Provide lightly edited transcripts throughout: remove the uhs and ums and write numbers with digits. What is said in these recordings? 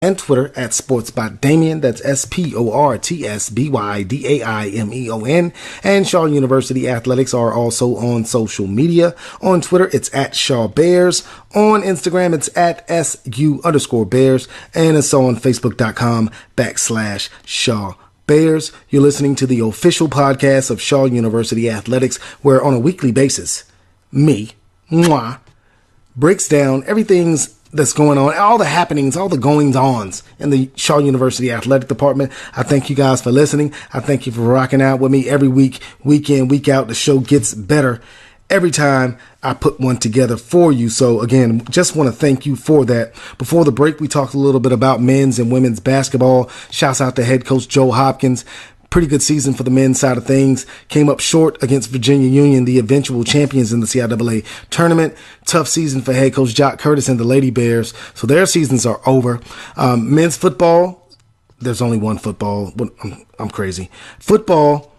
and Twitter at SportsByDamian. That's SportsByDamion. And Shaw University Athletics are also on social media. On Twitter, it's at Shaw Bears. On Instagram, it's at SU_Bears. And it's on Facebook.com/Shaw Bears. You're listening to the official podcast of Shaw University Athletics, where on a weekly basis, me, breaks down everything that's going on, all the happenings, all the goings-ons in the Shaw University Athletic Department. I thank you guys for listening. I thank you for rocking out with me every week, week in, week out. The show gets better every time I put one together for you. So again, just want to thank you for that. Before the break, we talked a little bit about men's and women's basketball. Shouts out to head coach Joe Hopkins. Pretty good season for the men's side of things. Came up short against Virginia Union, the eventual champions in the C.I.A.A. tournament. Tough season for head coach Jock Curtis and the Lady Bears. So their seasons are over. Men's football, there's only one football. I'm crazy. Football,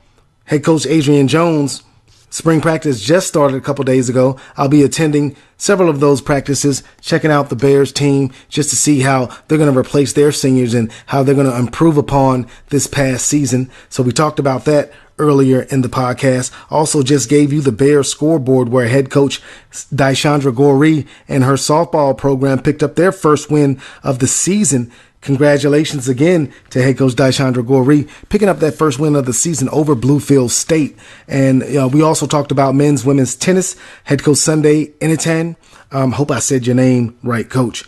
head coach Adrian Jones. Spring practice just started a couple days ago. I'll be attending several of those practices, checking out the Bears team just to see how they're going to replace their seniors and how they're going to improve upon this past season. So we talked about that earlier in the podcast. Also just gave you the Bears scoreboard, where head coach Daishandra Goree and her softball program picked up their first win of the season. Congratulations again to head coach Daishandra Goree picking up that first win of the season over Bluefield State. And we also talked about men's, women's tennis. Head coach Sunday Initan. Hope I said your name right, coach.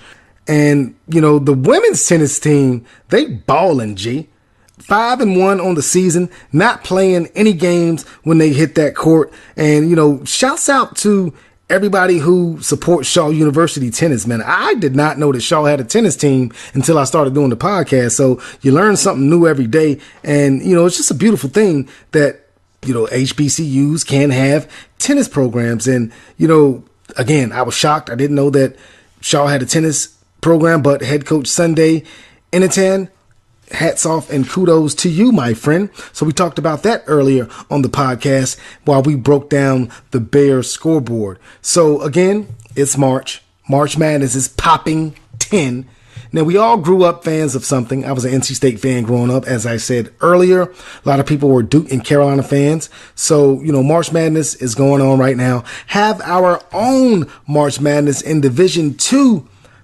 And, the women's tennis team, they ballin', G. 5-1 on the season, not playing any games when they hit that court. And, shouts out to everybody who supports Shaw University tennis, man. I did not know that Shaw had a tennis team until I started doing the podcast. So you learn something new every day. And, it's just a beautiful thing that, HBCUs can have tennis programs. And, again, I was shocked. I didn't know that Shaw had a tennis program, but head coach Sunday Initan, hats off and kudos to you, my friend. So we talked about that earlier on the podcast while we broke down the Bears scoreboard. So again, it's March. March Madness is popping 10. Now, we all grew up fans of something. I was an NC State fan growing up, as I said earlier. A lot of people were Duke and Carolina fans. So, March Madness is going on right now. Have our own March Madness in Division II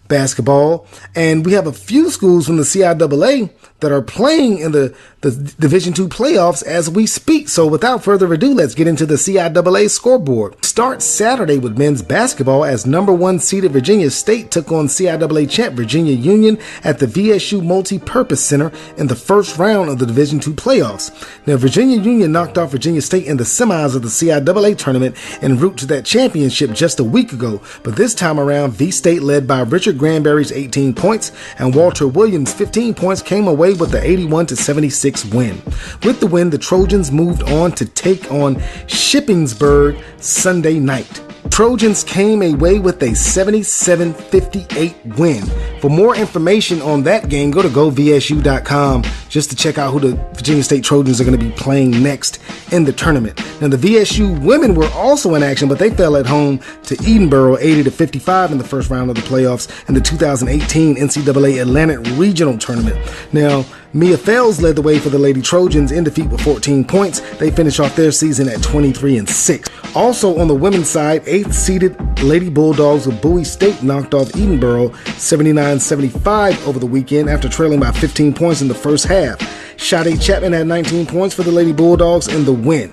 basketball. And we have a few schools from the C.I.A.A. that are playing in the Division II playoffs as we speak. So without further ado, let's get into the C.I.A.A. scoreboard. Start Saturday with men's basketball as number 1 seeded Virginia State took on C.I.A.A. champ Virginia Union at the VSU Multi-Purpose Center in the first round of the Division II playoffs. Now, Virginia Union knocked off Virginia State in the semis of the C.I.A.A. tournament en route to that championship just a week ago. But this time around, V-State, led by Richard Granberry's 18 points and Walter Williams' 15 points, came away with the 81-76 win. With the win, the Trojans moved on to take on Shippensburg Sunday night. Trojans came away with a 77-58 win. For more information on that game, go to govsu.com just to check out who the Virginia State Trojans are going to be playing next in the tournament. Now, the VSU women were also in action, but they fell at home to Edinboro 80-55 in the first round of the playoffs in the 2018 NCAA Atlantic Regional Tournament. Now, Mia Fells led the way for the Lady Trojans in defeat with 14 points. They finished off their season at 23-6. Also on the women's side, 8th-seeded Lady Bulldogs of Bowie State knocked off Edinboro 79-75 over the weekend after trailing by 15 points in the first half. Sade Chapman had 19 points for the Lady Bulldogs in the win.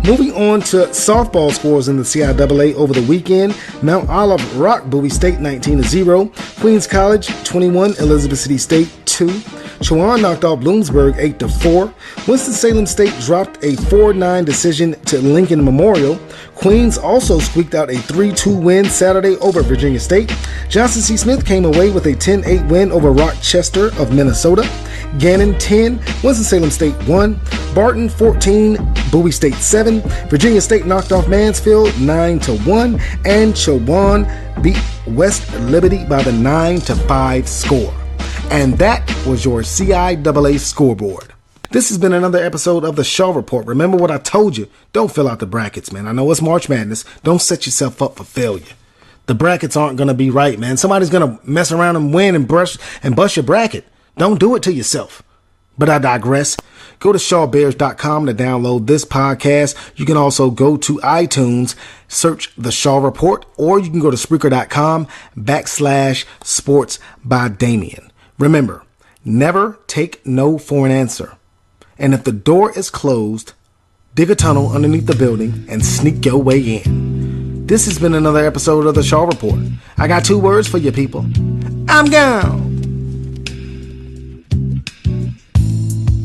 Moving on to softball scores in the C.I.A.A. over the weekend, Mount Olive rocked Bowie State 19-0, Queens College 21, Elizabeth City State 2, Chowan knocked off Bloomsburg 8-4, Winston-Salem State dropped a 4-9 decision to Lincoln Memorial, Queens also squeaked out a 3-2 win Saturday over Virginia State, Johnson C. Smith came away with a 10-8 win over Rochester of Minnesota, Gannon 10, Winston-Salem State 1, Barton 14, Bowie State 7, Virginia State knocked off Mansfield 9-1, and Chowan beat West Liberty by the 9-5 score. And that was your C.I.A.A. scoreboard. This has been another episode of the Shaw Report. Remember what I told you. Don't fill out the brackets, man. I know it's March Madness. Don't set yourself up for failure. The brackets aren't going to be right, man. Somebody's going to mess around and win and bust your bracket. Don't do it to yourself. But I digress. Go to shawbears.com to download this podcast. You can also go to iTunes, search The Shaw Report, or you can go to Spreaker.com/sports by Damien. Remember, never take no for an answer. And if the door is closed, dig a tunnel underneath the building and sneak your way in. This has been another episode of The Shaw Report. I got 2 words for you people. I'm gone.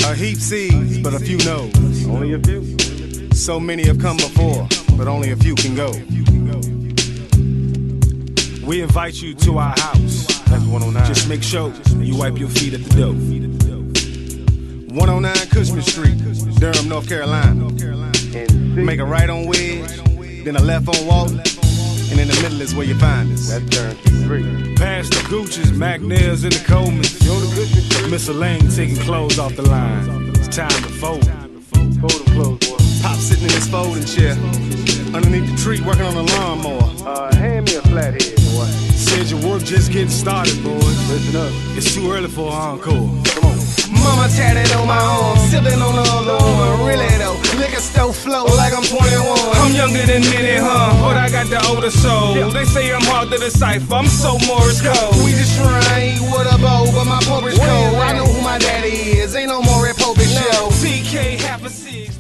A heap sees, but a few knows. Only a few. So many have come before, but only a few can go. We invite you to our house. That's 109. Just make sure you wipe your feet at the door. 109 Cushman Street, Durham, North Carolina. Make a right on Wedge, then a left on Walton, and in the middle is where you find us. That's Durham Street. Past the Gucci's, McNair's, and the Coleman's. Miss Elaine taking clothes off the line. It's time to fold. Fold them clothes, boy. Pop sitting in his folding chair, underneath the tree working on the lawnmower. Hand me a flathead, boy. Said your work just getting started, boys. Listen up. It's too early for an encore. Come on. Mama tatted on my arm, sipping on the other one. Really though, liquor stove flow like I'm 21. I'm younger than many, but I got the older soul. They say I'm hard to decipher, I'm so Morris code. We just try and eat with a bow, but my porridge cold. I know who my daddy is, ain't no more at Popish show. C.I.A.A. half a six.